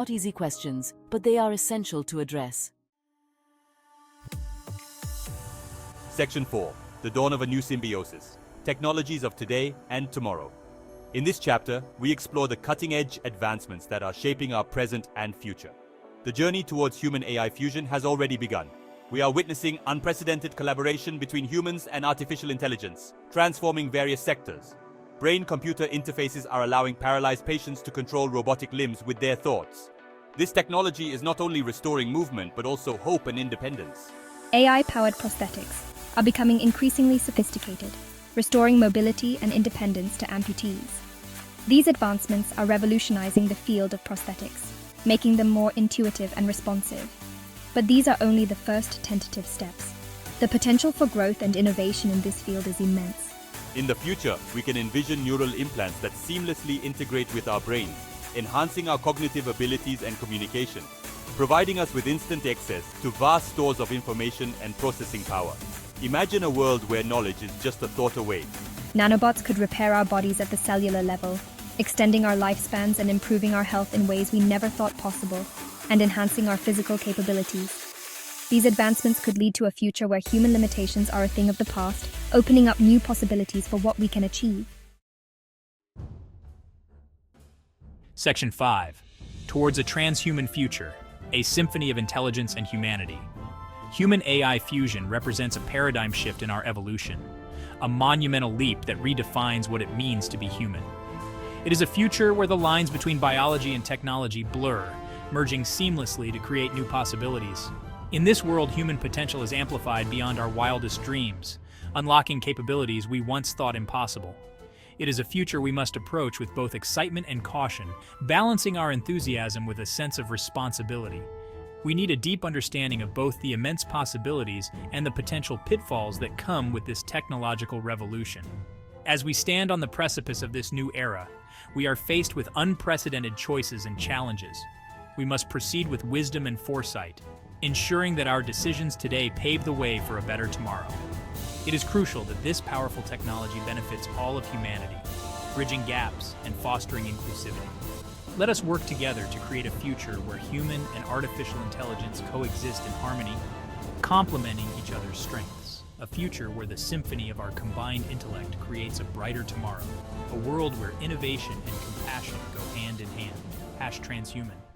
Not easy questions, but they are essential to address. Section 4. The Dawn of a New Symbiosis. Technologies of Today and Tomorrow. In this chapter, we explore the cutting-edge advancements that are shaping our present and future. The journey towards human-AI fusion has already begun. We are witnessing unprecedented collaboration between humans and artificial intelligence, transforming various sectors. Brain-computer interfaces are allowing paralyzed patients to control robotic limbs with their thoughts. This technology is not only restoring movement, but also hope and independence. AI-powered prosthetics are becoming increasingly sophisticated, restoring mobility and independence to amputees. These advancements are revolutionizing the field of prosthetics, making them more intuitive and responsive. But these are only the first tentative steps. The potential for growth and innovation in this field is immense. In the future, we can envision neural implants that seamlessly integrate with our brains, enhancing our cognitive abilities and communication, providing us with instant access to vast stores of information and processing power. Imagine a world where knowledge is just a thought away. Nanobots could repair our bodies at the cellular level, extending our lifespans and improving our health in ways we never thought possible, and enhancing our physical capabilities. These advancements could lead to a future where human limitations are a thing of the past, opening up new possibilities for what we can achieve. Section 5. Towards a Transhuman Future, a Symphony of Intelligence and Humanity. Human-AI fusion represents a paradigm shift in our evolution, a monumental leap that redefines what it means to be human. It is a future where the lines between biology and technology blur, merging seamlessly to create new possibilities. In this world, human potential is amplified beyond our wildest dreams, unlocking capabilities we once thought impossible. It is a future we must approach with both excitement and caution, balancing our enthusiasm with a sense of responsibility. We need a deep understanding of both the immense possibilities and the potential pitfalls that come with this technological revolution. As we stand on the precipice of this new era, we are faced with unprecedented choices and challenges. We must proceed with wisdom and foresight, ensuring that our decisions today pave the way for a better tomorrow. It is crucial that this powerful technology benefits all of humanity, bridging gaps and fostering inclusivity. Let us work together to create a future where human and artificial intelligence coexist in harmony, complementing each other's strengths. A future where the symphony of our combined intellect creates a brighter tomorrow. A world where innovation and compassion go hand in hand. #transhuman.